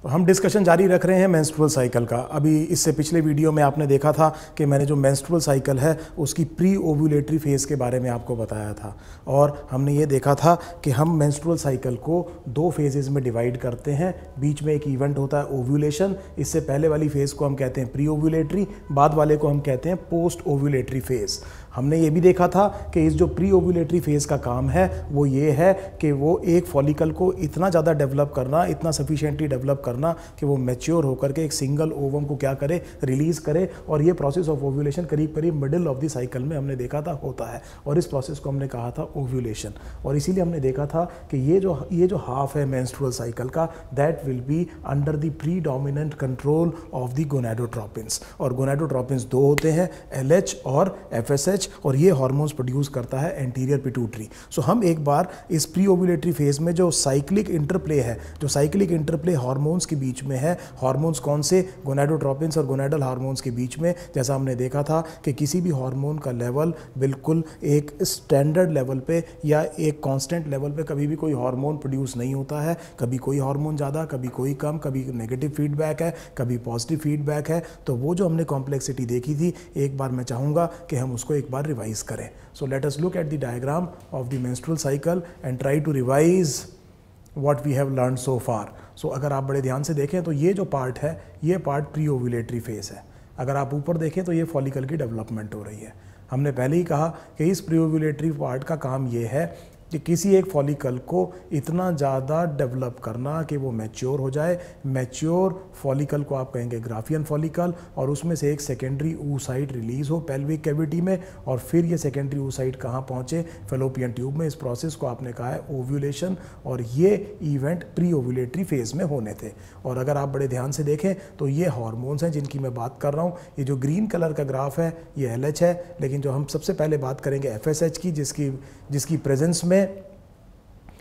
हम डिस्कशन जारी रख रहे हैं मेंस्ट्रुअल साइकिल का। अभी इससे पिछले वीडियो में आपने देखा था कि मैंने जो मेंस्ट्रुअल साइकिल है उसकी प्री ओव्यूलेटरी फेज़ के बारे में आपको बताया था, और हमने ये देखा था कि हम मेंस्ट्रुअल साइकिल को दो फेजेज़ में डिवाइड करते हैं। बीच में एक इवेंट होता है ओव्यूलेशन, इससे पहले वाली फेज़ को हम कहते हैं प्री ओव्यूलेटरी, बाद वाले को हम कहते हैं पोस्ट ओव्यूलेटरी फेज़। हमने ये भी देखा था कि इस जो प्री ओव्यूलेटरी फेज़ का काम है वो ये है कि वो एक फॉलिकल को इतना ज़्यादा डेवलप करना, इतना सफिशिएंटली डेवलप करना कि वो मैच्योर होकर के एक सिंगल ओवम को क्या करे, रिलीज़ करे। और ये प्रोसेस ऑफ ओव्यूलेशन करीब करीब मिडिल ऑफ द साइकिल में हमने देखा था होता है, और इस प्रोसेस को हमने कहा था ओव्यूलेशन। और इसीलिए हमने देखा था कि ये जो हाफ है मेंस्ट्रुअल साइकिल का, that will be under the predominant control of the gonadotropins. और गोनाडोट्रोपिन्स दो होते हैं, LH और FSH, और ये हार्मोन्स प्रोड्यूस करता है एंटीरियर पिट्यूटरी। सो हम एक बार इस प्री ओव्यूलेटरी फेज में जो साइक्लिक इंटरप्ले है, जो साइक्लिक इंटरप्ले हार्मोन्स के बीच में है, हार्मोन्स कौन से, गोनाडोट्रोपिन्स और गोनाडल हार्मोन्स के बीच में, जैसा हमने देखा था कि किसी भी हार्मोन का लेवल बिल्कुल एक स्टैंडर्ड लेवल पे या एक कांस्टेंट लेवल पे कभी भी कोई हार्मोन प्रोड्यूस नहीं होता है। कभी कोई हार्मोन ज़्यादा, कभी कोई कम, कभी नेगेटिव फीडबैक है, कभी पॉजिटिव फीडबैक है। तो वो जो हमने कॉम्प्लेक्सिटी देखी थी, एक बार मैं चाहूँगा कि हम उसको एक बार रिवाइज करें। So let us look at the diagram of the menstrual cycle and try to revise what we have learn so far. So अगर आप बड़े ध्यान से देखें तो ये जो पार्ट है, ये पार्ट प्री ओव्यूलेटरी फेज है। अगर आप ऊपर देखें तो ये फॉलिकल की डेवलपमेंट हो रही है। हमने पहले ही कहा कि इस प्री ओव्यूलेटरी पार्ट का काम ये है कि किसी एक फॉलिकल को इतना ज़्यादा डेवलप करना कि वो मैच्योर हो जाए। मैच्योर फॉलिकल को आप कहेंगे ग्राफियन फॉलिकल, और उसमें से एक सेकेंडरी oocyte रिलीज़ हो पेल्विक कैविटी में, और फिर ये सेकेंडरी oocyte कहाँ पहुँचे, फेलोपियन ट्यूब में। इस प्रोसेस को आपने कहा है ओव्यूलेशन, और ये इवेंट प्री ओव्यूलेटरी फेज़ में होने थे। और अगर आप बड़े ध्यान से देखें तो ये हार्मोन्स हैं जिनकी मैं बात कर रहा हूँ। ये जो ग्रीन कलर का ग्राफ है ये LH है, लेकिन जो हम सबसे पहले बात करेंगे FSH की, जिसकी प्रेजेंस में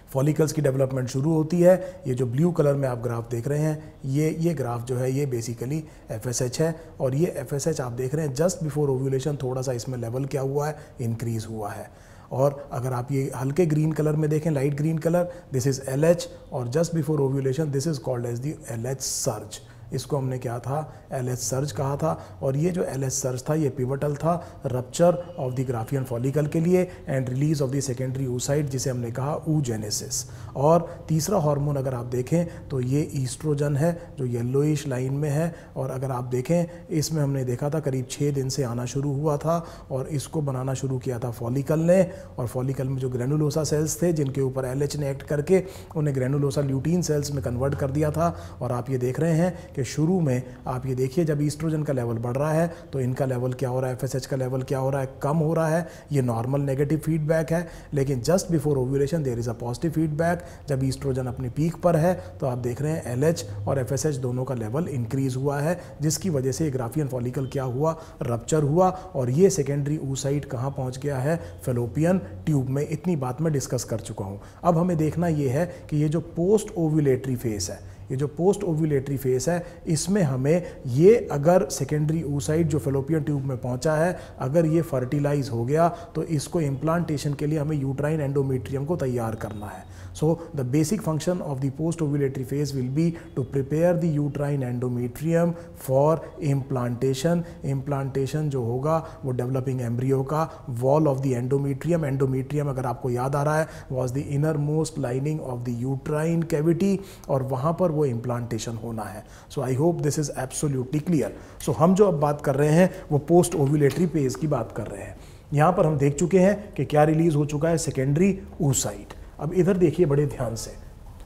फॉलिकल्स की डेवलपमेंट शुरू होती है। ये जो ब्लू कलर में आप ग्राफ देख रहे हैं, ये ग्राफ जो है ये बेसिकली FSH है, और ये FSH आप देख रहे हैं जस्ट बिफोर ओव्यूलेशन थोड़ा सा इसमें लेवल क्या हुआ है, इंक्रीज हुआ है। और अगर आप ये हल्के ग्रीन कलर में देखें, light green colour, this is LH, और just before ovulation this is called as the LH surge. इसको हमने क्या था, LH सर्ज कहा था। और ये जो LH सर्ज था ये पिवटल था rupture of the Graafian follicle के लिए and release of the secondary oocyte, जिसे हमने कहा oogenesis। और तीसरा हार्मोन अगर आप देखें तो ये ईस्ट्रोजन है जो येलोइश लाइन में है, और अगर आप देखें इसमें हमने देखा था करीब 6 दिन से आना शुरू हुआ था, और इसको बनाना शुरू किया था फॉलिकल ने। और फॉलिकल में जो ग्रेनुलोसा सेल्स थे जिनके ऊपर LH ने एक्ट करके उन्हें ग्रेनुलोसा ल्यूटीन सेल्स में कन्वर्ट कर दिया था। और आप ये देख रहे हैं कि शुरू में आप ये देखिए जब ईस्ट्रोजन का लेवल बढ़ रहा है तो इनका लेवल क्या हो रहा है, FSH का लेवल क्या हो रहा है, कम हो रहा है। ये नॉर्मल नेगेटिव फीडबैक है। लेकिन just before ovulation there is a positive feedback. जब ईस्ट्रोजन अपनी पीक पर है तो आप देख रहे हैं LH और FSH दोनों का लेवल इंक्रीज हुआ है, जिसकी वजह से ग्राफियन फॉलिकल क्या हुआ, रप्चर हुआ, और ये सेकेंडरी oocyte कहाँ पहुँच गया है, फेलोपियन ट्यूब में। इतनी बात मैं डिस्कस कर चुका हूँ। अब हमें देखना ये है कि ये जो पोस्ट ओव्यूलेटरी फेज है, ये जो पोस्ट ओव्यूलेटरी फेज है, इसमें हमें ये अगर सेकेंडरी oocyte जो फेलोपियन ट्यूब में पहुंचा है, अगर ये फर्टिलाइज हो गया तो इसको इम्प्लांटेशन के लिए हमें यूट्राइन एंडोमेट्रियम को तैयार करना है। So the basic function of the post ovulatory phase will be to prepare the uterine endometrium for implantation. Implantation जो होगा वो डेवलपिंग एम्ब्रियो का wall of the endometrium. Endometrium अगर आपको याद आ रहा है was the inner most lining of the uterine cavity, और वहाँ पर वो इम्प्लांटेशन होना है। So I hope this is absolutely clear. So हम जो अब बात कर रहे हैं वो पोस्ट ओव्यूलेटरी फेज की बात कर रहे हैं। यहाँ पर हम देख चुके हैं कि क्या रिलीज हो चुका है, सेकेंडरी oocyte। अब इधर देखिए बड़े ध्यान से,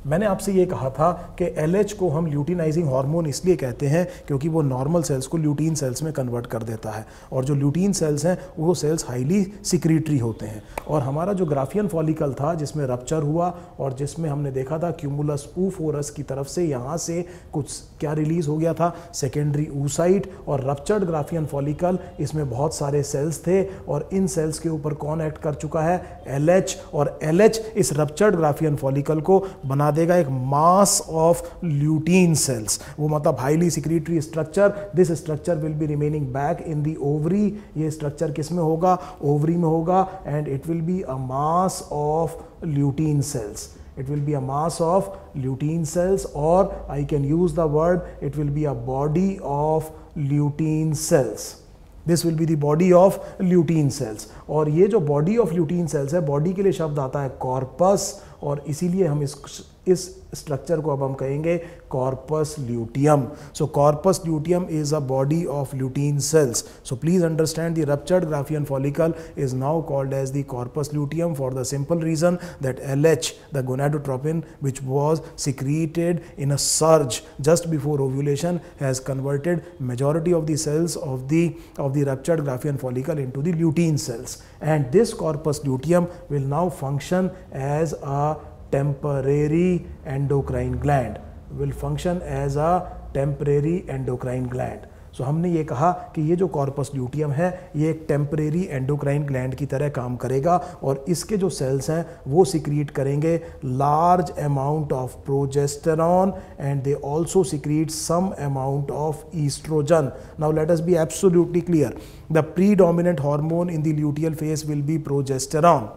मैंने आपसे ये कहा था कि LH को हम ल्यूटिनाइजिंग हार्मोन इसलिए कहते हैं क्योंकि वो नॉर्मल सेल्स को ल्यूटीन सेल्स में कन्वर्ट कर देता है, और जो ल्यूटीन सेल्स हैं वो सेल्स हाईली सिक्रीटरी होते हैं। और हमारा जो ग्राफियन फॉलिकल था जिसमें रप्चर हुआ और जिसमें हमने देखा था क्यूमुलस oophorus की तरफ से यहाँ से कुछ क्या रिलीज हो गया था, सेकेंडरी oocyte। और रप्चर्ड ग्राफियन फॉलिकल, इसमें बहुत सारे सेल्स थे, और इन सेल्स के ऊपर कौन एक्ट कर चुका है, LH। और LH इस रप्चर्ड ग्राफियन फॉलिकल को बना देगा एक मास ऑफ ल्यूटीन सेल्स, वो मतलब highly secretory structure. This structure will be remaining back in the ovary. ये स्ट्रक्चर किस में होगा, ओवरी में होगा, and it will be a mass of lutein cells. It will be a mass of lutein cells, or I can use the word it will be a body of lutein cells. This will be the body of lutein cells. और ये जो body of lutein cells है, body के लिए शब्द आता है corpus, और इसीलिए हम इस स्ट्रक्चर को अब हम कहेंगे corpus luteum. So corpus luteum is a body of lutein cells. So please understand the ruptured Graafian follicle is now called as the corpus luteum for the simple reason that LH, the gonadotropin which was secreted in a surge just before ovulation, has converted majority of the cells of the ruptured graphian follicle into the lutein cells, and this corpus luteum will now function as a temporary endocrine gland, will function as a temporary endocrine gland. So हमने ये कहा कि ये जो corpus luteum है ये एक temporary endocrine gland की तरह काम करेगा, और इसके जो सेल्स हैं वो सिक्रीट करेंगे large amount of progesterone, and they also secrete some amount of oestrogen. Now let us be absolutely clear, the predominant hormone in the luteal phase will be progesterone.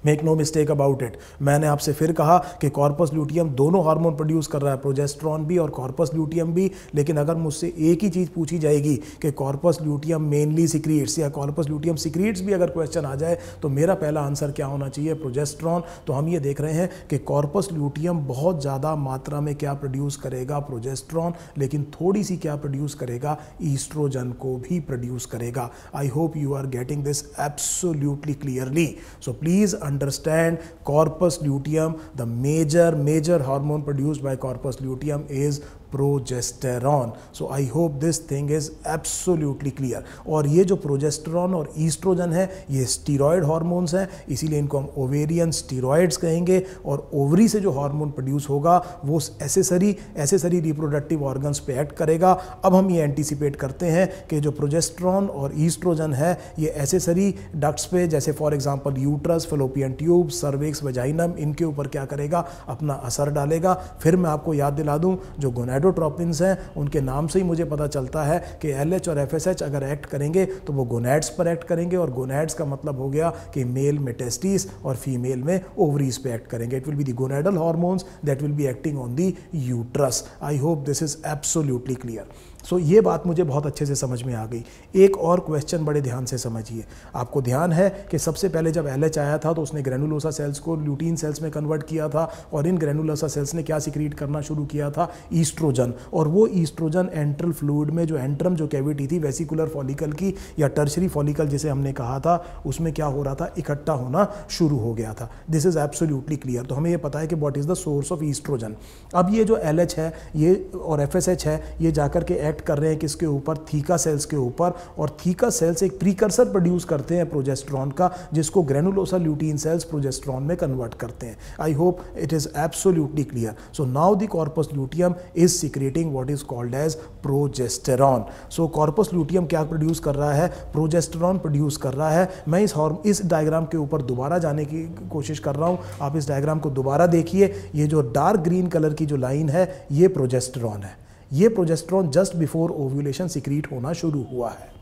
Make no mistake about it. मैंने आपसे फिर कहा कि corpus luteum दोनों hormone produce कर रहा है, progesterone भी और कॉर्पस ल्यूटियम भी. लेकिन अगर मुझसे एक ही चीज़ पूछी जाएगी कि कॉर्पस ल्यूटियम मेनली सिक्रीट्स या कॉर्पस ल्यूटियम सिक्रीट्स भी अगर क्वेश्चन आ जाए, तो मेरा पहला आंसर क्या होना चाहिए? प्रोजेस्टेरॉन. तो हम ये देख रहे हैं कि कॉर्पस ल्यूटियम बहुत ज़्यादा मात्रा में क्या प्रोड्यूस करेगा? प्रोजेस्टेरॉन. लेकिन थोड़ी सी क्या प्रोड्यूस करेगा? ईस्ट्रोजन को भी प्रोड्यूस करेगा. I hope you are getting this absolutely clearly. So please understand corpus luteum, the major hormone produced by corpus luteum is progesterone. So I hope this thing is absolutely clear. और ये जो progesterone और oestrogen है ये steroid hormones हैं, इसीलिए इनको हम ओवेरियन स्टीरॉयड्स कहेंगे. और ओवरी से जो हार्मोन प्रोड्यूस होगा वो एसेसरी रिप्रोडक्टिव ऑर्गन्स पे एक्ट करेगा. अब हम ये एंटीसिपेट करते हैं कि जो प्रोजेस्टेरॉन और ईस्ट्रोजन है ये एसेसरी डक्ट्स पे, जैसे for example uterus, fallopian tube, cervix, vaginum, इनके ऊपर क्या करेगा? अपना असर डालेगा. फिर मैं आपको याद दिला दूं, जो गोनाडोट्रोपिन्स हैं उनके नाम से ही मुझे पता चलता है कि LH और FSH अगर एक्ट करेंगे तो वो गोनैड्स पर एक्ट करेंगे, और गोनैड्स का मतलब हो गया कि मेल में टेस्टिस और फीमेल में ओवरीज पे एक्ट करेंगे. It will be the gonadal hormones that will be acting on the uterus. I hope this is absolutely clear. So ये बात मुझे बहुत अच्छे से समझ में आ गई. एक और क्वेश्चन बड़े ध्यान से समझिए. आपको ध्यान है कि सबसे पहले जब LH आया था तो उसने ग्रेनुलोसा सेल्स को ल्यूटीन सेल्स में कन्वर्ट किया था, और इन ग्रेनुलोसा सेल्स ने क्या सिक्रीट करना शुरू किया था? ईस्ट्रोजन. और वो ईस्ट्रोजन एंट्रल फ्लूइड में, जो एंट्रम जो कैविटी थी वेसिकुलर फॉलिकल की या टर्शरी फॉलिकल जिसे हमने कहा था, उसमें क्या हो रहा था? इकट्ठा होना शुरू हो गया था. This is absolutely clear. तो हमें ये पता है कि what is the source of oestrogen. अब ये जो LH है ये और FSH है ये जाकर के कर रहे हैं किसके ऊपर? थीका सेल्स के ऊपर. और थीका सेल्स एक प्रीकर्सर प्रोड्यूस करते हैं प्रोजेस्टेरॉन का, जिसको ग्रेनुलोसा ल्यूटीन सेल्स प्रोजेस्टेरॉन में कन्वर्ट करते हैं. I hope it is absolutely clear. So now the corpus luteum is secreting what is called as progesterone. So corpus luteum क्या produce कर रहा है? प्रोजेस्टेरॉन प्रोड्यूस कर रहा है. मैं इस डायग्राम के ऊपर दोबारा जाने की कोशिश कर रहा हूं. आप इस डायग्राम को दोबारा देखिए. ये जो डार्क ग्रीन कलर की जो लाइन है ये प्रोजेस्टेरॉन है. ये progesterone just before ovulation secrete होना शुरू हुआ है.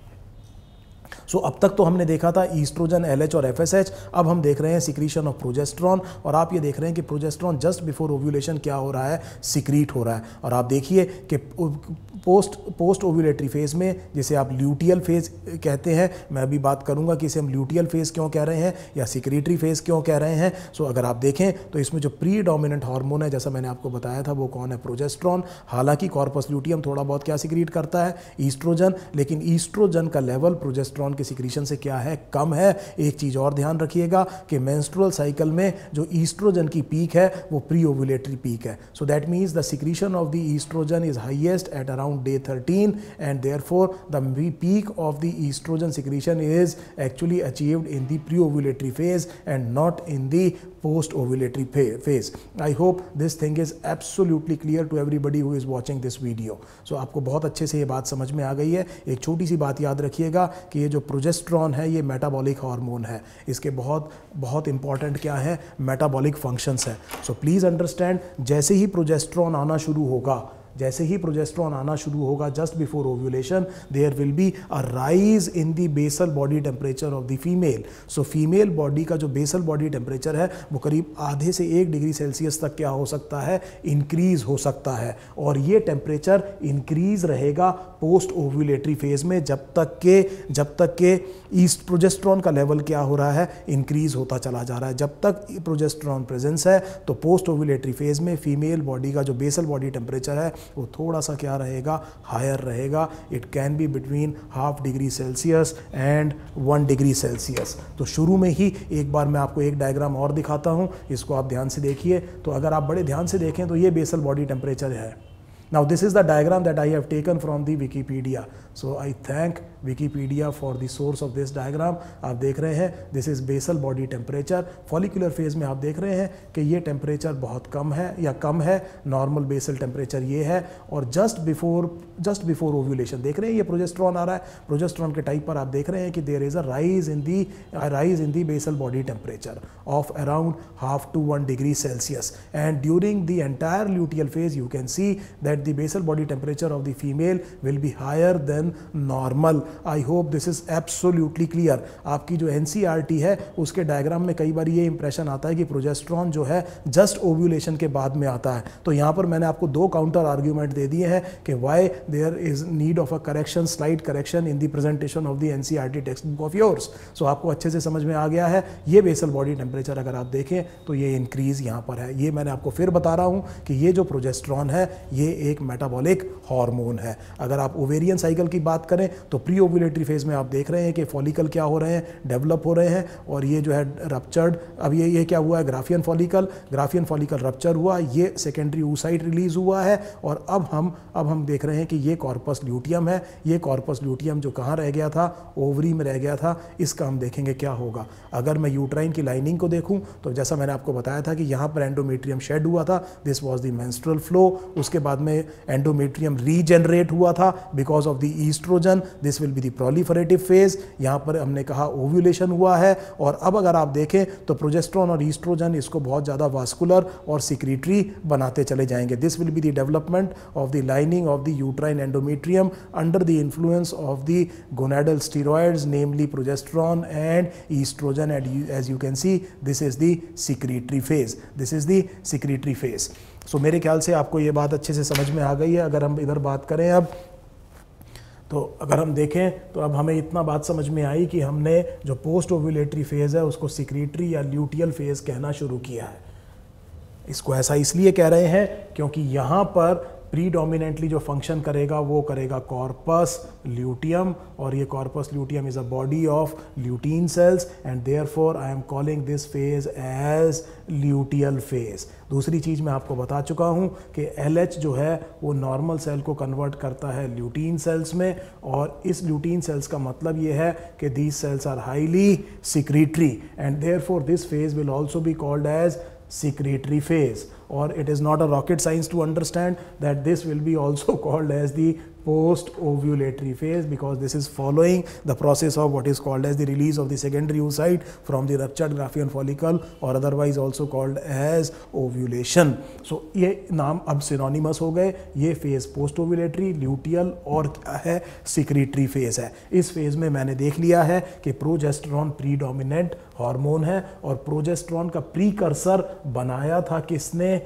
सो अब तक तो हमने देखा था ईस्ट्रोजन, LH और FSH. अब हम देख रहे हैं सिक्रीशन ऑफ प्रोजेस्टेरॉन, और आप ये देख रहे हैं कि प्रोजेस्टेरॉन जस्ट बिफोर ओव्यूलेशन क्या हो रहा है? सिक्रीट हो रहा है. और आप देखिए कि पोस्ट ओव्यूलेटरी फेज में, जिसे आप ल्यूटियल फेज कहते हैं, मैं अभी बात करूंगा कि इसे हम ल्यूटियल फेज क्यों कह रहे हैं या सिक्रीटरी फेज क्यों कह रहे हैं. सो अगर आप देखें तो इसमें जो प्रीडोमिनेंट हार्मोन है, जैसा मैंने आपको बताया था, वो कौन है? प्रोजेस्टेरॉन. हालांकि कॉर्पस ल्यूटियम थोड़ा बहुत क्या सिक्रीट करता है? ईस्ट्रोजन. लेकिन ईस्ट्रोजन का लेवल प्रोजेस्टेरॉन के सिक्रीशन से क्या है? कम है. एक चीज और ध्यान रखिएगा कि मेंस्ट्रुअल साइकिल में जो ईस्ट्रोजन की पीक है वो प्री ओव्यूलेटरी पीक है. So that means the secretion of the oestrogen is highest at around day 13, and therefore the peak of the estrogen secretion is actually achieved in the pre-ovulatory phase and not in the post-ovulatory phase. I hope this thing is absolutely clear to everybody who is watching this video. So आपको बहुत अच्छे से ये बात समझ में आ गई है. एक छोटी सी बात याद रखिएगा कि ये जो प्रोजेस्टेरॉन है ये मेटाबॉलिक हार्मोन है. इसके बहुत इंपॉर्टेंट क्या है? मेटाबॉलिक फंक्शंस है. सो प्लीज़ अंडरस्टैंड, जैसे ही प्रोजेस्टेरॉन आना शुरू होगा, जैसे ही प्रोजेस्टेरॉन आना शुरू होगा just before ovulation, there will be a rise in the basal body temperature of the female. So female body का जो बेसल बॉडी टेम्परेचर है वो करीब आधे से 1 डिग्री सेल्सियस तक क्या हो सकता है, इंक्रीज हो सकता है। और ये टेम्परेचर इंक्रीज रहेगा पोस्ट ओव्यूलेटरी फेज में जब तक के ईस्ट प्रोजेस्टेरॉन का लेवल क्या हो रहा है, इंक्रीज होता चला जा रहा है। जब तक प्रोजेस्टेरॉन प्रेजेंस है तो पोस्ट ओव्यूलेटरी फेज में फीमेल बॉडी का जो बेसल बॉडी टेम्परेचर है वो थोड़ा सा क्या रहेगा, हायर रहेगा। It can be between 0.5 degree Celsius and 1 degree Celsius. तो शुरू में ही एक बार मैं आपको एक डायग्राम और दिखाता हूँ, इसको आप ध्यान से देखिए। तो अगर आप बड़े ध्यान से देखें तो ये बेसल बॉडी टेम्परेचर है। Now this is the diagram that I have taken from the Wikipedia. So I thank Wikipedia for the source of this diagram. आप देख रहे हैं this is basal body temperature. Follicular phase में आप देख रहे हैं कि ये टेम्परेचर बहुत कम है या कम है, नॉर्मल बेसल टेम्परेचर ये है। और जस्ट बिफोर ओव्यूलेशन देख रहे हैं ये प्रोजेस्टेरॉन आ रहा है। प्रोजेस्टेरॉन के टाइप पर आप देख रहे हैं कि there is a rise in the basal body temperature of around 0.5 to 1 degree Celsius. And during the entire luteal phase you can see that the basal body temperature of the female will be higher than normal. I hope this is absolutely clear. आपकी जो NCERT है उसके diagram में कई बार ये impression आता है कि प्रोजेस्टेरॉन जो है जस्ट ओव्यूलेशन के बाद में आता है। तो यहाँ पर मैंने आपको 2 काउंटर आर्ग्यूमेंट दे दिए हैं कि why there is need of a correction, slide correction in the presentation of the NCERT text book of yours. So आपको अच्छे से समझ में आ गया है। ये बेसल बॉडी टेम्परेचर अगर आप देखें तो ये इंक्रीज यहाँ पर है। ये मैंने आपको फिर बता रहा हूँ कि ये जो प्रोजेस्टेरॉन है ये एक मेटाबॉलिक हार्मोन है। अगर आप ओवेरियन साइकिल की बात करें तो प्री ओव्यूलेटरी फेज में आप देख रहे हैं कि फॉलिकल क्या हो रहे हैं, डेवलप हो रहे हैं। और ये जो है रप्चर्ड, अब ये क्या हुआ है, ग्राफियन फॉलिकल रप्चर हुआ, ये सेकेंडरी oocyte रिलीज हुआ है। और अब हम देख रहे हैं कि ये कॉर्पस ल्यूटियम है। ये कॉर्पस ल्यूटियम जो कहाँ रह गया था, ओवरी में रह गया था। इसका हम देखेंगे क्या होगा। अगर मैं यूट्राइन की लाइनिंग को देखूं तो जैसा मैंने आपको बताया था कि यहाँ पर एंडोमेट्रियम शेड हुआ था, this was the menstrual flow. उसके बाद में एंडोमेट्रियम रीजनरेट हुआ था because of the oestrogen, this will be the proliferative phase. यहाँ पर हमने कहा ओव्यूलेशन हुआ है। और अब अगर आप देखें तो प्रोजेस्टेरॉन और ईस्ट्रोजन इसको बहुत ज़्यादा वास्कुलर और सिक्रीटरी बनाते चले जाएंगे। This will be the development of the lining of the uterine endometrium under the influence of the gonadal steroids namely progesterone and oestrogen. And as you can see this is the secretory phase. So मेरे ख्याल से आपको ये बात अच्छे से समझ में आ गई है। अगर हम इधर बात करें अब तो अगर हम देखें तो अब हमें इतना बात समझ में आई कि हमने जो पोस्ट ओव्यूलेटरी फेज़ है उसको सिक्रीटरी या ल्यूटियल फेज़ कहना शुरू किया है। इसको ऐसा इसलिए कह रहे हैं क्योंकि यहाँ पर प्रीडोमिनेंटली जो फंक्शन करेगा वो करेगा कॉर्पस ल्यूटियम। और ये corpus luteum is a body of lutein cells and therefore I am calling this phase as luteal phase. दूसरी चीज़ मैं आपको बता चुका हूँ कि LH जो है वो नॉर्मल सेल को कन्वर्ट करता है ल्यूटीन सेल्स में। और इस ल्यूटीन सेल्स का मतलब ये है कि these cells are highly secretory and therefore this phase will also be called as secretory phase. Or it is not a rocket science to understand that this will be also called as the post ovulatory phase because this is following the process of what is called as the release of the secondary oocyte from the ruptured Graafian follicle or otherwise also called as ovulation. So ये नाम अब synonymous हो गए। ये phase post ovulatory, luteal और क्या है, secretory phase है। इस phase में मैंने देख लिया है कि प्रोजेस्टेरॉन प्रीडोमिनेंट हार्मोन है और प्रोजेस्टेरॉन का प्रीकर्सर बनाया था किसने,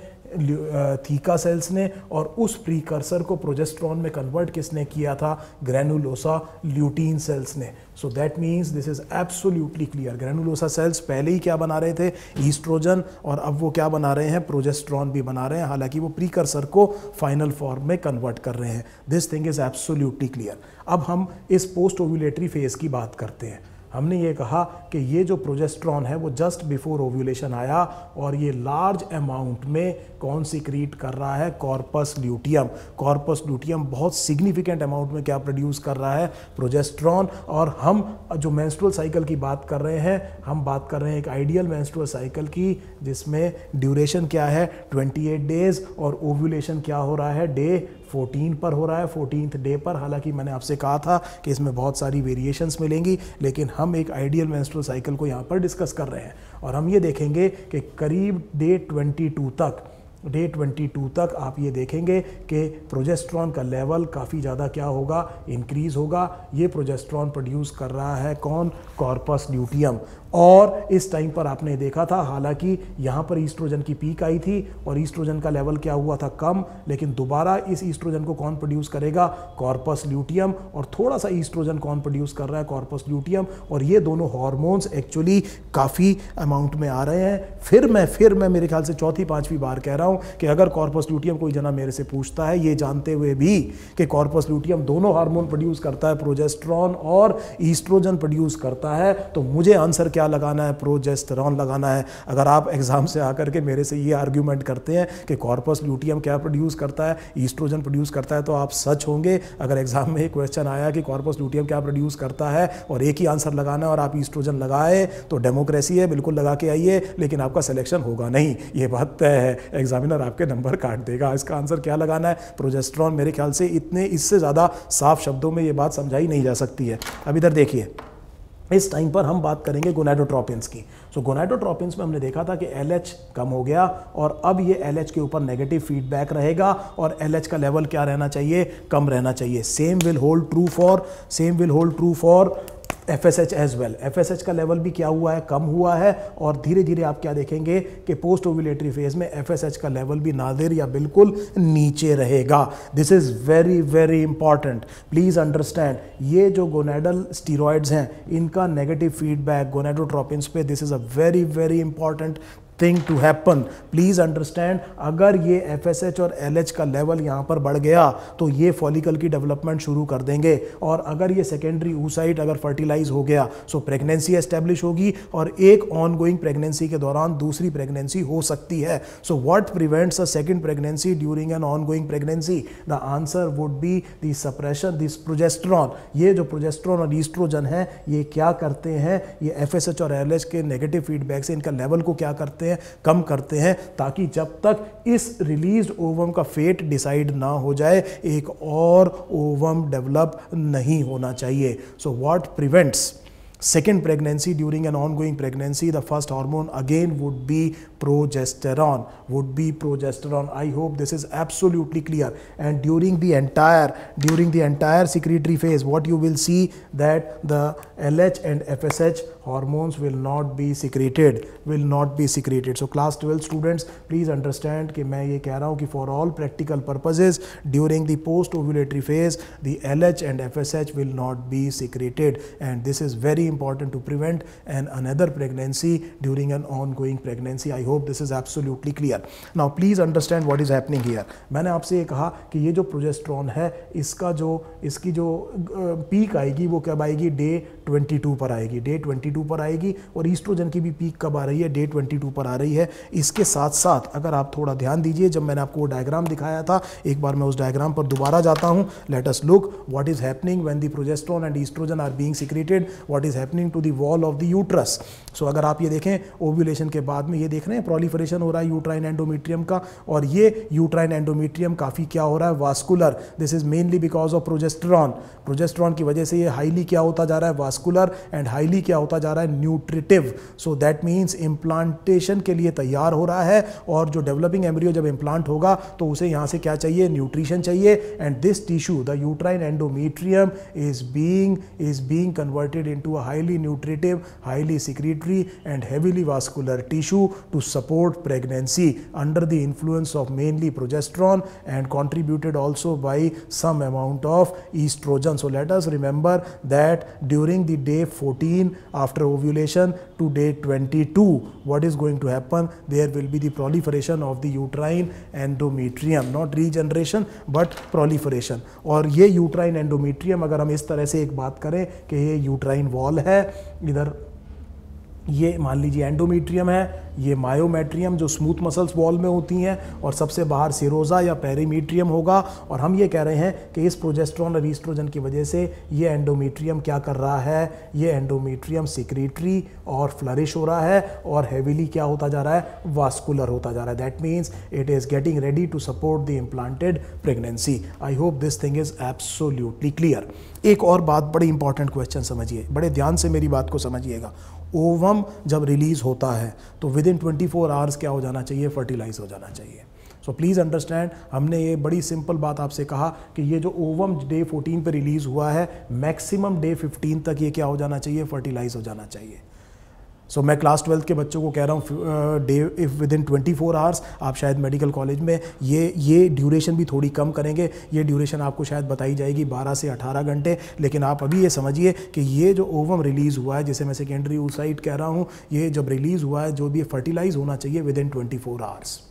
थीका सेल्स ने। और उस प्रीकर्सर को प्रोजेस्टेरॉन में कन्वर्ट किसने किया था, ग्रैनुलोसा ल्यूटीन सेल्स ने। सो that means this is absolutely clear. Granulosa cells पहले ही क्या बना रहे थे, ईस्ट्रोजन, और अब वो क्या बना रहे हैं, प्रोजेस्टेरॉन भी बना रहे हैं, हालांकि वो प्रीकर्सर को फाइनल फॉर्म में कन्वर्ट कर रहे हैं। This thing is absolutely clear. अब हम इस पोस्ट ओव्यूलेटरी फेज की बात करते हैं। हमने ये कहा कि ये जो प्रोजेस्टेरॉन है वो जस्ट बिफोर ओव्यूलेशन आया और ये लार्ज अमाउंट में कौन सीक्रीट कर रहा है, कॉर्पस ल्यूटियम। कॉर्पस ल्यूटियम बहुत सिग्निफिकेंट अमाउंट में क्या प्रोड्यूस कर रहा है, प्रोजेस्टेरॉन। और हम जो मेंस्ट्रुअल साइकिल की बात कर रहे हैं, हम बात कर रहे हैं एक आइडियल मेंस्ट्रुअल साइकिल की जिसमें ड्यूरेशन क्या है, 28 डेज, और ओव्यूलेशन क्या हो रहा है, डे 14 पर हो रहा है, 14th डे पर। हालांकि मैंने आपसे कहा था कि इसमें बहुत सारी वेरिएशंस मिलेंगी, लेकिन हम एक आइडियल मेंस्ट्रुअल साइकिल को यहाँ पर डिस्कस कर रहे हैं। और हम ये देखेंगे कि करीब डे 22 तक डे 22 तक आप ये देखेंगे कि प्रोजेस्टेरॉन का लेवल काफ़ी ज़्यादा क्या होगा, इंक्रीज होगा। ये प्रोजेस्टेरॉन प्रोड्यूस कर रहा है कौन, कॉर्पस ल्यूटियम। और इस टाइम पर आपने देखा था, हालांकि यहाँ पर ईस्ट्रोजन की पीक आई थी और ईस्ट्रोजन का लेवल क्या हुआ था, कम, लेकिन दोबारा इस ईस्ट्रोजन को कौन प्रोड्यूस करेगा, कॉर्पस ल्यूटियम। और थोड़ा सा ईस्ट्रोजन कौन प्रोड्यूस कर रहा है, कॉर्पस ल्यूटियम। और ये दोनों हार्मोन्स एक्चुअली काफ़ी अमाउंट में आ रहे हैं। फिर मैं मेरे ख्याल से चौथी पांचवी बार कह रहा हूँ कि अगर कॉर्पस ल्यूटियम कोई जना मेरे से पूछता है, ये जानते हुए भी कि कॉर्पस ल्यूटियम दोनों हार्मोन प्रोड्यूस करता है, प्रोजेस्टेरॉन और ईस्ट्रोजन प्रोड्यूस करता है, तो मुझे आंसर क्या लगाना है, प्रोजेस्टेरॉन लगाना है। अगर आप एग्जाम से आकर के मेरे से ये आर्ग्यूमेंट करते हैं कि कॉर्पस ल्यूटियम क्या प्रोड्यूस करता है, ईस्ट्रोजन प्रोड्यूस करता है, तो आप सच होंगे। अगर एग्जाम में एक क्वेश्चन आया कि कॉर्पस ल्यूटियम क्या प्रोड्यूस करता है और एक ही आंसर लगाना है और आप ईस्ट्रोजन लगाए, तो डेमोक्रेसी है, बिल्कुल लगा के आइए, लेकिन आपका सिलेक्शन होगा नहीं, ये बात तय है। एग्जामिनर आपके नंबर काट देगा। इसका आंसर क्या लगाना है, प्रोजेस्टेरॉन। मेरे ख्याल से इससे ज़्यादा साफ शब्दों में ये बात समझाई नहीं जा सकती है। अब इधर देखिए, इस टाइम पर हम बात करेंगे गोनाडोट्रोपिन्स की। सो गोनाडोट्रोपिन्स में हमने देखा था कि LH कम हो गया और अब ये LH के ऊपर नेगेटिव फीडबैक रहेगा और LH का लेवल क्या रहना चाहिए, कम रहना चाहिए। Same will hold true for FSH as well. FSH का लेवल भी क्या हुआ है, कम हुआ है। और धीरे धीरे आप क्या देखेंगे कि पोस्ट ओव्यूलेटरी फेज में FSH का लेवल भी नादिर या बिल्कुल नीचे रहेगा। This is very very important, please understand. ये जो गोनेडल स्टीरॉइड्स हैं, इनका नेगेटिव फीडबैक गोनाडोट्रोपिन्स पे, this is a very very important thing to happen. Please understand, अगर ये FSH और LH का लेवल यहाँ पर बढ़ गया तो ये फॉलिकल की डेवलपमेंट शुरू कर देंगे। और अगर ये सेकेंडरी oocyte अगर फर्टिलाइज हो गया, सो प्रेगनेंसी एस्टेब्लिश होगी और एक ऑनगोइंग प्रेगनेंसी के दौरान दूसरी प्रेगनेंसी हो सकती है। So what prevents a second pregnancy during an ongoing pregnancy? The answer would be the suppression this progesterone. ये जो प्रोजेस्टेरॉन और ईस्ट्रोजन है, ये क्या करते हैं, ये FSH और LH के नेगेटिव फीडबैक से इनका लेवल को क्या करते हैं, कम करते हैं, ताकि जब तक इस रिलीज्ड ओवम का फेट डिसाइड ना हो जाए, एक और ओवम डेवलप नहीं होना चाहिए। So what prevents second pregnancy during an ongoing pregnancy? The first hormone again would be progesterone, I hope this is absolutely clear. And during the entire secretory phase, what you will see that the LH and FSH hormones will not be secreted. So class 12 students, please understand कि मैं ये कह रहा हूँ कि for all practical purposes during the post ovulatory phase, the LH and FSH will not be secreted, and this is very important to prevent another pregnancy during an ongoing pregnancy. I hope this is absolutely clear. Now please understand what is happening here. मैंने आपसे ये कहा कि ये जो progesterone है, इसकी जो पीक आएगी वो कब आएगी, डे 22 पर आएगी। और ईस्ट्रोजन की भी पीक कब आ रही है, डे 22 पर आ रही है। इसके साथ साथ अगर आप थोड़ा ध्यान दीजिए, जब मैंने आपको वो डायग्राम दिखाया था, एक बार मैं उस डायग्राम पर दोबारा जाता हूँ। Let us look what is happening when the progesterone and oestrogen are being secreted, what is happening to the wall of the uterus. So अगर आप ये देखें, ओव्यूलेशन के बाद में ये देख रहे हैं प्रोलिफरेशन हो रहा है यूट्राइन एंडोमेट्रियम का, और ये यूट्राइन एंडोमेट्रियम काफ़ी क्या हो रहा है, vascular. This is mainly because of progesterone की वजह से ये हाईली क्या होता जा रहा है, वास्कुलर, एंड हाईली क्या होता जा रहा है, nutritive. So that means implantation के लिए तैयार हो रहा है, और जो डेवलपिंग एम्ब्रियो जब इम्प्लांट होगा तो उसे यहाँ से क्या चाहिए, न्यूट्रिशन चाहिए। And this tissue, the uterine endometrium, is being converted into a highly nutritive, highly secretory and heavily vascular tissue to support pregnancy under the influence of mainly progesterone and contributed also by some amount of estrogen. So let us remember that during the day 14 after ovulation to day 22, what is going to happen? There will be the proliferation of the uterine endometrium, not regeneration but proliferation. और ये uterine endometrium, अगर हम इस तरह से एक बात करें कि ये यूट्राइन वॉल है, इधर ये मान लीजिए एंडोमेट्रियम है, ये मायोमेट्रियम जो स्मूथ मसल्स वॉल में होती हैं, और सबसे बाहर सिरोजा या पेरीमीट्रियम होगा। और हम ये कह रहे हैं कि इस प्रोजेस्टेरॉन और ईस्ट्रोजन की वजह से ये एंडोमेट्रियम क्या कर रहा है, ये एंडोमेट्रियम सिक्रेटरी और फ्लरिश हो रहा है, और हेविली क्या होता जा रहा है, वास्कुलर होता जा रहा है। That means it is getting ready to support the implanted pregnancy. I hope this thing is absolutely clear. एक और बात, बड़ी इंपॉर्टेंट क्वेश्चन समझिए, बड़े ध्यान से मेरी बात को समझिएगा। ओवम जब रिलीज होता है तो विद इन 24 आवर्स क्या हो जाना चाहिए, फर्टिलाइज हो जाना चाहिए। सो प्लीज़ अंडरस्टैंड, हमने ये बड़ी सिंपल बात आपसे कहा कि ये जो ओवम डे 14 पे रिलीज़ हुआ है, मैक्सिमम डे 15 तक ये क्या हो जाना चाहिए, फर्टिलाइज हो जाना चाहिए। सो मैं क्लास 12 के बच्चों को कह रहा हूँ day if with in 24 hours आप शायद मेडिकल कॉलेज में ये ड्यूरेशन भी थोड़ी कम करेंगे। ये ड्यूरेशन आपको शायद बताई जाएगी 12 से 18 घंटे, लेकिन आप अभी ये समझिए कि ये जो ओवम रिलीज़ हुआ है, जिसे मैं सेकेंडरी oocyte कह रहा हूँ, ये जब रिलीज़ हुआ है, जो भी फर्टिलाइज होना चाहिए with in 24 hours.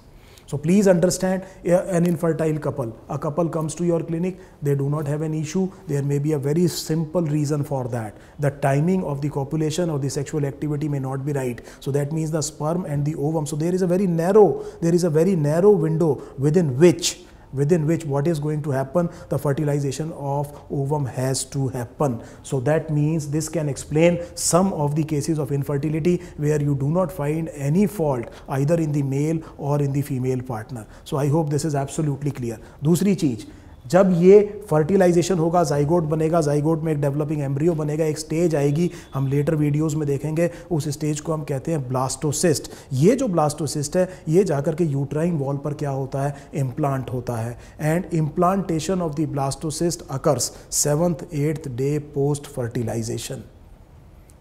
So please understand, an infertile couple, a couple comes to your clinic, they do not have an issue, there may be a very simple reason for that. The timing of the copulation or the sexual activity may not be right. So that means the sperm and the ovum. So there is a very narrow window within which what is going to happen, the fertilization of ovum has to happen. So that means this can explain some of the cases of infertility where you do not find any fault either in the male or in the female partner. So I hope this is absolutely clear. दूसरी चीज, जब ये fertilisation होगा, zygote बनेगा, zygote में एक developing embryo बनेगा, एक स्टेज आएगी, हम लेटर वीडियोस में देखेंगे, उस स्टेज को हम कहते हैं ब्लास्टोसिस्ट। ये जो ब्लास्टोसिस्ट है, ये जाकर के यूट्राइन वॉल पर क्या होता है, इम्प्लांट होता है। And implantation of the blastocyst occurs 7th 8th day post fertilization.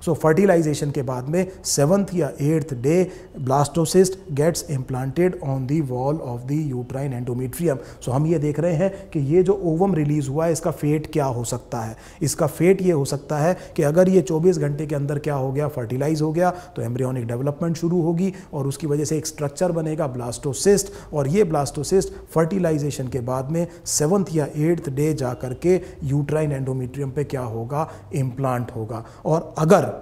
So fertilization के बाद में 7th या 8th day blastocyst gets implanted on the wall of the uterine endometrium. So हम ये देख रहे हैं कि ये जो ओवम रिलीज हुआ है, इसका फेट क्या हो सकता है। इसका फेट ये हो सकता है कि अगर ये 24 घंटे के अंदर क्या हो गया, फर्टिलाइज हो गया, तो एम्ब्रियोनिक डेवलपमेंट शुरू होगी और उसकी वजह से एक स्ट्रक्चर बनेगा ब्लास्टोसिस्ट, और ये ब्लास्टोसिस्ट फर्टिलाइजेशन के बाद में 7th या 8th डे जा करके यूट्राइन एंडोमेट्रियम पे क्या होगा, इम्प्लांट होगा। और अगर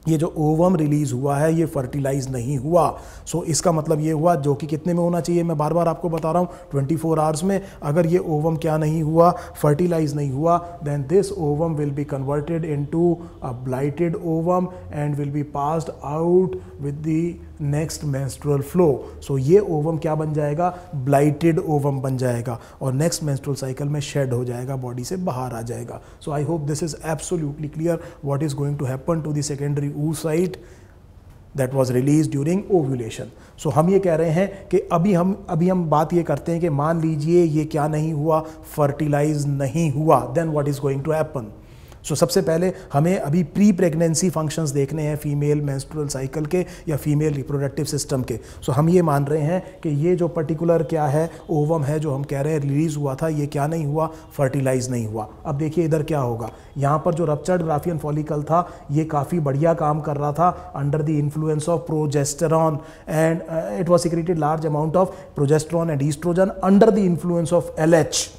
ये जो ओवम रिलीज हुआ है ये फर्टिलाइज नहीं हुआ, सो इसका मतलब ये हुआ, जो कि कितने में होना चाहिए, मैं बार बार आपको बता रहा हूँ 24 आवर्स में, अगर ये ओवम क्या नहीं हुआ, फर्टिलाइज नहीं हुआ, then this ovum will be converted into a blighted ovum and will be passed out with the next menstrual flow. So ये ओवम क्या बन जाएगा, ब्लाइटेड ओवम बन जाएगा और नेक्स्ट मेंस्ट्रुअल साइकिल में शेड हो जाएगा, बॉडी से बाहर आ जाएगा। So I hope this is absolutely clear what is going to happen to the secondary oocyte that was released during ovulation. So हम ये कह रहे हैं कि अभी हम बात ये करते हैं कि मान लीजिए ये क्या नहीं हुआ, फर्टिलाइज नहीं हुआ, then what is going to happen. So सबसे पहले हमें अभी प्री प्रेगनेंसी फंक्शंस देखने हैं फीमेल मेंस्ट्रुअल साइकिल के या फीमेल रिप्रोडक्टिव सिस्टम के। सो हम ये मान रहे हैं कि ये जो पर्टिकुलर क्या है, ओवम है, जो हम कह रहे हैं रिलीज हुआ था, ये क्या नहीं हुआ, फर्टिलाइज नहीं हुआ। अब देखिए इधर क्या होगा, यहाँ पर जो रप्चर्ड ग्राफियन फॉलिकल था ये काफ़ी बढ़िया काम कर रहा था under the influence of progesterone, and it was secreted large amount of progesterone and oestrogen under the influence of LH।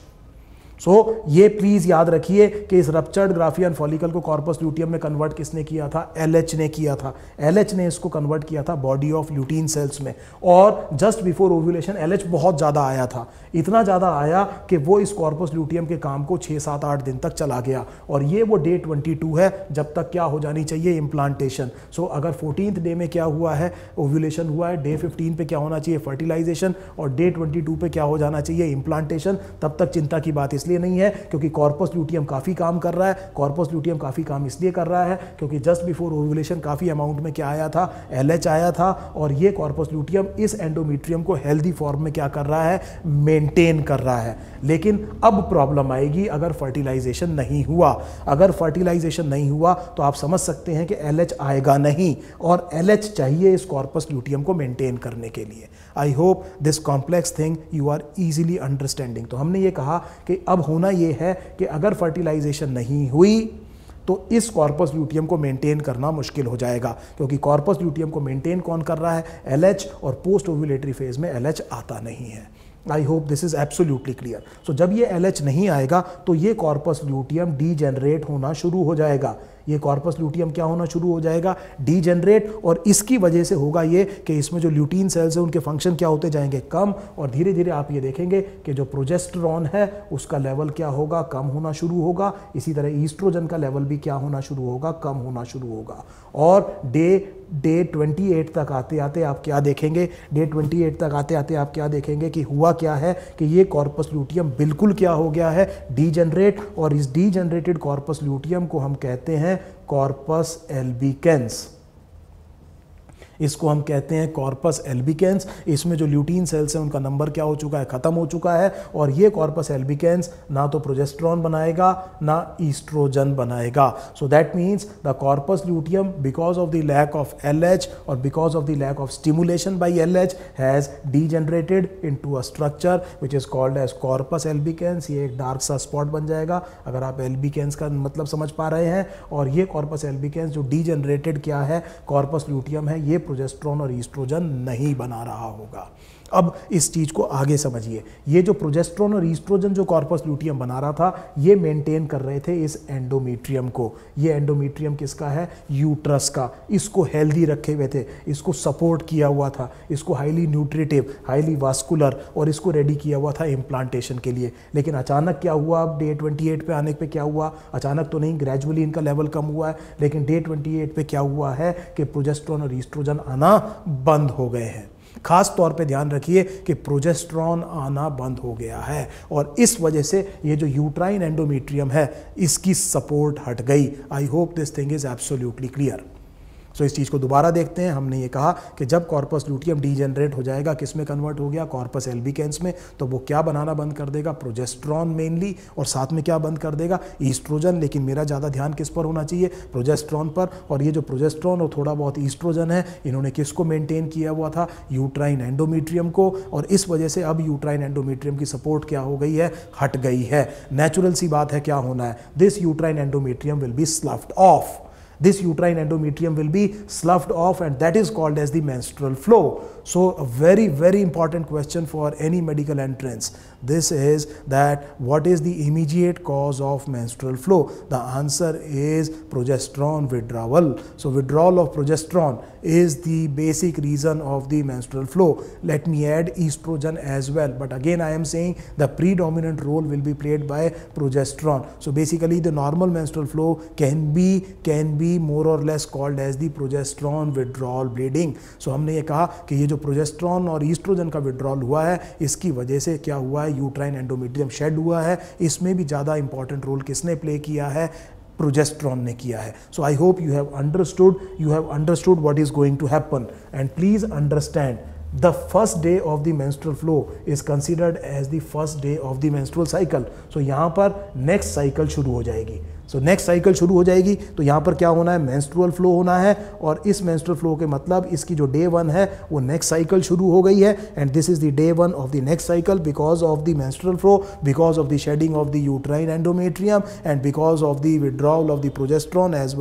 So ये प्लीज याद रखिए कि इस रप्चर्ड ग्राफियन फॉलिकल को कॉर्पस ल्यूटियम में कन्वर्ट किसने किया था, LH ने किया था। LH ने इसको कन्वर्ट किया था बॉडी ऑफ ल्यूटीन सेल्स में, और जस्ट बिफोर ओव्यूलेशन LH बहुत ज़्यादा आया था, इतना ज़्यादा आया कि वो इस कॉर्पस ल्यूटियम के काम को 6 7 8 दिन तक चला गया, और ये वो डे 22 है जब तक क्या हो जानी चाहिए, इम्प्लांटेशन। सो अगर 14th डे में क्या हुआ है, ओव्यूलेशन हुआ है, डे 15 पे क्या होना चाहिए, फर्टिलाइजेशन, और डे 22 पे क्या हो जाना चाहिए, इम्प्लांटेशन। तब तक चिंता की बात इसलिए नहीं है क्योंकि कॉर्पस ल्यूटियम काफी काम कर रहा है। कॉर्पस ल्यूटियम काफी काम इसलिए कर रहा है क्योंकि जस्ट बिफोर ओव्यूलेशन काफी अमाउंट में क्या आया था, LH आया था, और ये कॉर्पस ल्यूटियम इस एंडोमेट्रियम को हेल्दी फॉर्म में क्या कर रहा है, मेंटेन कर रहा है। लेकिन अब प्रॉब्लम आएगी अगर फर्टिलाइजेशन नहीं हुआ। अगर फर्टिलाइजेशन नहीं हुआ तो आप समझ सकते हैं कि LH आएगा नहीं, और LH चाहिए इस कॉर्पस ल्यूटियम को मेंटेन करने के लिए। I hope this complex thing you are easily understanding. तो हमने ये कहा कि अब होना ये है कि अगर फर्टिलाइजेशन नहीं हुई तो इस कॉर्पस ल्यूटियम को मेंटेन करना मुश्किल हो जाएगा, क्योंकि कॉर्पस ल्यूटियम को मेंटेन कौन कर रहा है, LH, और पोस्ट ओव्यूलेटरी फेज में LH आता नहीं है। I hope this is absolutely clear. So जब ये LH नहीं आएगा तो ये कॉर्पस ल्यूटियम डीजेनरेट होना शुरू हो जाएगा। ये कॉर्पस ल्यूटियम क्या होना शुरू हो जाएगा, डीजेनरेट, और इसकी वजह से होगा ये कि इसमें जो ल्यूटीन सेल्स है उनके फंक्शन क्या होते जाएंगे, कम, और धीरे धीरे आप ये देखेंगे कि जो प्रोजेस्टेरॉन है उसका लेवल क्या होगा, कम होना शुरू होगा। इसी तरह ईस्ट्रोजन का लेवल भी क्या होना शुरू होगा, कम होना शुरू होगा। और डे 28 तक आते आते आप क्या देखेंगे, डे 28 तक आते आते आप क्या देखेंगे कि हुआ क्या है कि ये कॉर्पस ल्यूटियम बिल्कुल क्या हो गया है, डीजेनरेट, और इस डीजेनरेटेड कॉर्पस ल्यूटियम को हम कहते हैं कॉर्पस एल्बिकेंस। इसको हम कहते हैं कॉर्पस एल्बिकेंस। इसमें जो ल्यूटीन सेल्स हैं उनका नंबर क्या हो चुका है, खत्म हो चुका है, और ये कॉर्पस एल्बिकेंस ना तो प्रोजेस्टेरॉन बनाएगा ना ईस्ट्रोजन बनाएगा। So that means the corpus luteum because of the lack of LH और because of the lack of stimulation by LH has degenerated into a structure which is called as corpus albicans. ये एक dark सा spot बन जाएगा अगर आप albicans का मतलब समझ पा रहे हैं। और ये कॉर्पस एल्बिकेंस जो डीजेनरेटेड क्या है, कॉर्पस ल्यूटियम है, ये प्रोजेस्टेरॉन और ईस्ट्रोजन नहीं बना रहा होगा। अब इस चीज़ को आगे समझिए, ये जो प्रोजेस्टेरॉन और ईस्ट्रोजन जो कॉर्पस ल्यूटियम बना रहा था, ये मेंटेन कर रहे थे इस एंडोमेट्रियम को। ये एंडोमेट्रियम किसका है, यूट्रस का। इसको हेल्दी रखे हुए थे, इसको सपोर्ट किया हुआ था, इसको हाईली न्यूट्रिटिव, हाईली वास्कुलर, और इसको रेडी किया हुआ था इम्प्लांटेशन के लिए। लेकिन अचानक क्या हुआ, अब डे 28 पे आने पे क्या हुआ, अचानक तो नहीं, ग्रेजुअली इनका लेवल कम हुआ है, लेकिन डे 28 पे क्या हुआ है कि प्रोजेस्टेरॉन और ईस्ट्रोजन आना बंद हो गए हैं। खास तौर पे ध्यान रखिए कि प्रोजेस्टेरॉन आना बंद हो गया है, और इस वजह से ये जो यूट्राइन एंडोमेट्रियम है इसकी सपोर्ट हट गई। I hope this thing is absolutely clear. So इस चीज़ को दोबारा देखते हैं। हमने ये कहा कि जब कॉर्पस ल्यूटियम डीजेनरेट हो जाएगा, किस में कन्वर्ट हो गया, कॉर्पस एल्बिकेंस में, तो वो क्या बनाना बंद कर देगा, प्रोजेस्टेरॉन मेनली, और साथ में क्या बंद कर देगा, ईस्ट्रोजन। लेकिन मेरा ज़्यादा ध्यान किस पर होना चाहिए, प्रोजेस्टेरॉन पर। और ये जो प्रोजेस्टेरॉन और थोड़ा बहुत ईस्ट्रोजन है, इन्होंने किसको मेंटेन किया हुआ था, यूट्राइन एंडोमेट्रियम को, और इस वजह से अब यूट्राइन एंडोमेट्रियम की सपोर्ट क्या हो गई है, हट गई है। नेचुरल सी बात है, क्या होना है, this uterine endometrium will be sloughed off. This uterine endometrium will be sloughed off, and that is called as the menstrual flow. So a very, very important question for any medical entrance. This is that what is the immediate cause of menstrual flow? The answer is progesterone withdrawal. So withdrawal of progesterone is the basic reason of the menstrual flow. Let me add estrogen as well, but again I am saying the predominant role will be played by progesterone. So basically the normal menstrual flow can be more or less called as the progesterone withdrawal bleeding. So हमने ये कहा कि ये जो progesterone और oestrogen का withdrawal हुआ है, इसकी वजह से क्या हुआ है, यूट्राइन एंडोमेट्रियम शेड हुआ है। इसमें भी ज़्यादा इंपॉर्टेंट रोल किसने प्ले किया है, प्रोजेस्टेरॉन ने किया है। So I hope you have understood what is going to happen, and please understand the first day of the menstrual flow is considered as the first day of the menstrual cycle. So यहाँ पर next cycle शुरू हो जाएगी। So next cycle शुरू हो जाएगी, तो यहाँ पर क्या होना है, मेंस्ट्रुअल फ्लो होना है, और इस मेंस्ट्रुअल फ्लो के मतलब इसकी जो डे 1 है वो नेक्स्ट साइकिल शुरू हो गई है, and this is the day 1 of the next cycle because of the menstrual flow, because of the shedding of the uterine endometrium, and because of the withdrawal of the progesterone as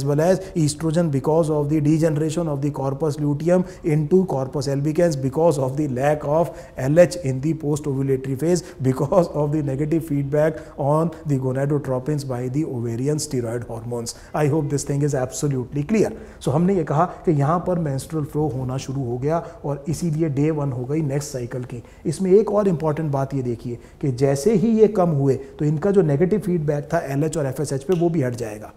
well as oestrogen, because of the degeneration of the corpus luteum into corpus albicans, because of the lack of LH in the post ovulatory phase, because of the negative feedback on the gonadotropins by the ovarian steroid hormones. I hope this thing is absolutely clear. So हमने ये कहा कि यहाँ पर menstrual flow होना शुरू हो गया, और इसीलिए डे 1 हो गई नेक्स्ट साइकिल की। इसमें एक और इंपॉर्टेंट बात ये देखिए कि जैसे ही ये कम हुए तो इनका जो नेगेटिव फीडबैक था LH और FSH पे, वो भी हट जाएगा।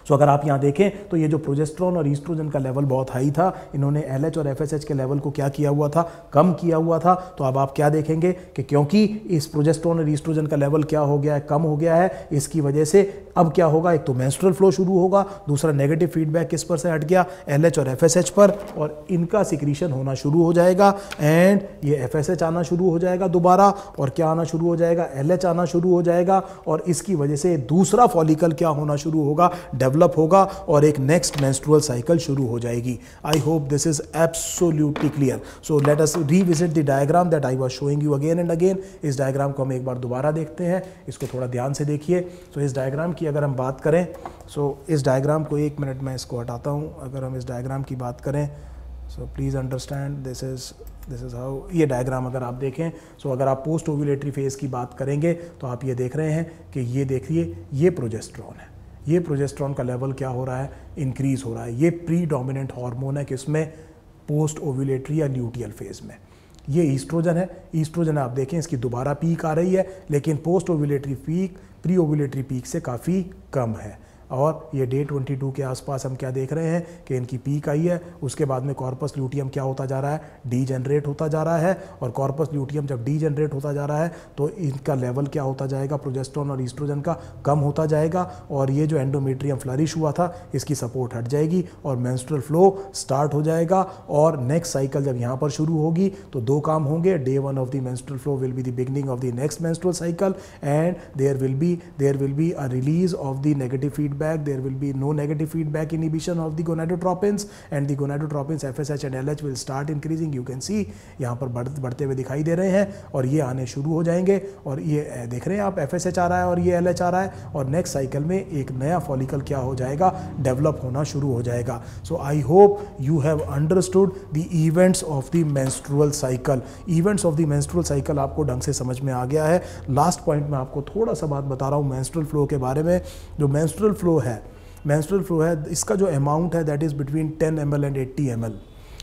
सो अगर आप यहाँ देखें तो ये जो प्रोजेस्टेरॉन और ईस्ट्रोजन का लेवल बहुत हाई था, इन्होंने LH और FSH के लेवल को क्या किया हुआ था, कम किया हुआ था। तो अब आप क्या देखेंगे कि क्योंकि इस प्रोजेस्टेरॉन और ईस्ट्रोजन का लेवल क्या हो गया है, कम हो गया है, इसकी वजह से अब क्या होगा, एक तो मेंस्ट्रुअल फ्लो शुरू होगा, दूसरा नेगेटिव फीडबैक किस पर से हट गया, LH और FSH पर, और इनका सिक्रीशन होना शुरू हो जाएगा, एंड ये FSH आना शुरू हो जाएगा दोबारा, और क्या आना शुरू हो जाएगा, LH आना शुरू हो जाएगा, और इसकी वजह से दूसरा फॉलिकल क्या होना शुरू होगा, डेवलप होगा, और एक नेक्स्ट मेंस्ट्रुअल साइकिल शुरू हो जाएगी। आई hope this is absolutely clear. So let us revisit the diagram that I was showing you again and again. इस डायग्राम को हम एक बार दोबारा देखते हैं, इसको थोड़ा ध्यान से देखिए। सो इस डायग्राम की अगर हम बात करें, सो इस डायग्राम को, एक मिनट में इसको हटाता हूँ। अगर हम इस डायग्राम की बात करें, so please understand this is how, ये डायग्राम अगर आप देखें, सो अगर आप पोस्ट ओव्यूलेटरी फेज़ की बात करेंगे तो आप ये देख रहे हैं कि ये देखिए, ये प्रोजेस्टेरॉन है, ये प्रोजेस्टेरॉन का लेवल क्या हो रहा है, इंक्रीज हो रहा है। ये प्रीडोमिनेंट हार्मोन है किसमें, पोस्ट ओव्यूलेटरी या ल्यूटियल फेज में। ये ईस्ट्रोजन है, ईस्ट्रोजन आप देखें इसकी दोबारा पीक आ रही है, लेकिन post ovulatory peak pre ovulatory peak से काफ़ी कम है। और ये डे 22 के आसपास हम क्या देख रहे हैं कि इनकी पीक आई है। उसके बाद में कॉर्पस ल्यूटियम क्या होता जा रहा है, डीजनरेट होता जा रहा है, और कॉर्पस ल्यूटियम जब डीजनरेट होता जा रहा है तो इनका लेवल क्या होता जाएगा, प्रोजेस्टेरोन और ईस्ट्रोजन का कम होता जाएगा, और ये जो एंडोमेट्रियम फ्लरिश हुआ था इसकी सपोर्ट हट जाएगी और मेंस्ट्रुअल फ्लो स्टार्ट हो जाएगा। और नेक्स्ट साइकिल जब यहाँ पर शुरू होगी तो दो काम होंगे, day 1 of the menstrual flow will be the beginning of the next menstrual cycle, and there will be a release of the negative feedback. There will be no negative feedback inhibition of the gonadotropins, and the gonadotropins FSH and LH will start increasing. You can see यहाँ पर बढ़ते हुए दिखाई दे रहे हैं और ये आने शुरू हो जाएंगे, और ये देख रहे हैं आप FSH आ रहा है और ये LH आ रहा है, और नेक्स्ट साइकिल में एक नया फॉलिकल क्या हो जाएगा, डेवलप होना शुरू हो जाएगा। So I hope you have understood the events of the menstrual cycle. Events of the menstrual cycle आपको ढंग से समझ में आ गया है। लास्ट पॉइंट में आपको थोड़ा सा बात बता रहा हूँ मेंस्ट्रुअल फ्लो के बारे में। जो मेंस्ट्रुअल फ्लो है इसका जो अमाउंट है that is between 10 ml and 80 ml।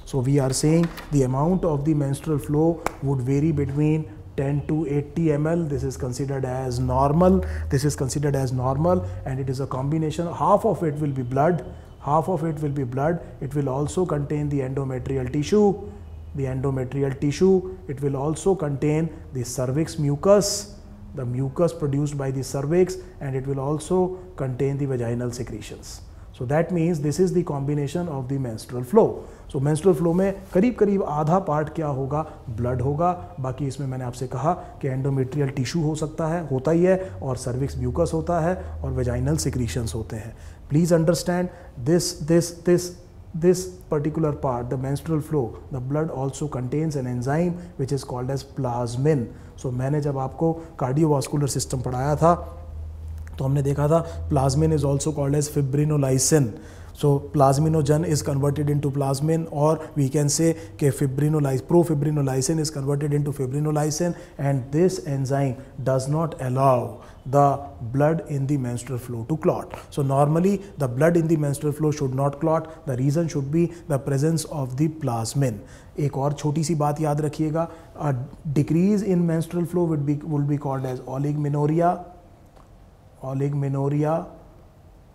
So we are saying the amount of the menstrual flow would vary between 10 to 80 ml. This is considered as normal. This is considered as normal, and it is a combination. Half of it will be blood. Half of it will be blood. It will also contain the endometrial tissue. The endometrial tissue. It will also contain the cervix mucus. The mucus produced by the cervix, and it will also contain the vaginal secretions. So that means this is the combination of the menstrual flow. So menstrual flow में करीब करीब आधा part क्या होगा, blood होगा। बाकी इसमें मैंने आपसे कहा कि एंडोमेट्रियल टिश्यू हो सकता है, होता ही है, और सर्विक्स म्यूकस होता है, और वेजाइनल सिक्रीशंस होते हैं। Please understand this particular part, the menstrual flow, the blood also contains an enzyme which is called as plasmin. So मैंने जब आपको कार्डियोवास्कुलर सिस्टम पढ़ाया था तो हमने देखा था plasmin is also called as fibrinolysin. So plasminogen is converted into plasmin, or we can say that profibrinolysin is converted into fibrinolysin, and this enzyme does not allow the blood in the menstrual flow to clot. So normally the blood in the menstrual flow should not clot. The reason should be the presence of the plasmin. एक और छोटी सी बात याद रखिएगा, a decrease in menstrual flow would be called as oligmenorrhea,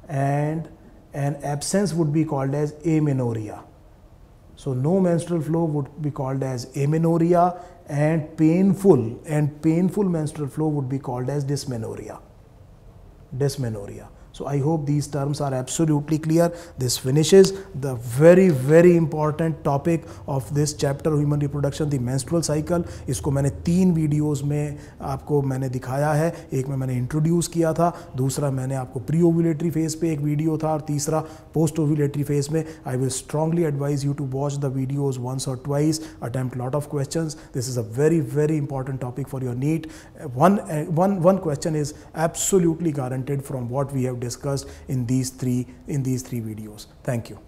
and an absence would be called as amenorrhea. So no menstrual flow would be called as amenorrhea, and painful menstrual flow would be called as dysmenorrhea. So I hope these terms are absolutely clear. This finishes the very important topic of this chapter of human reproduction, the menstrual cycle. इसको मैंने 3 videos में आपको मैंने दिखाया है। एक में मैंने इंट्रोड्यूस किया था, दूसरा मैंने आपको प्री ओव्यूलेटरी फेज पे एक वीडियो था, और तीसरा पोस्ट ओव्यूलेटरी फेज में। I will strongly advise you to watch the videos once or twice, attempt lot of questions. This is a very important topic for your NEET. One question is absolutely guaranteed from what we have discussed in these three videos. Thank you.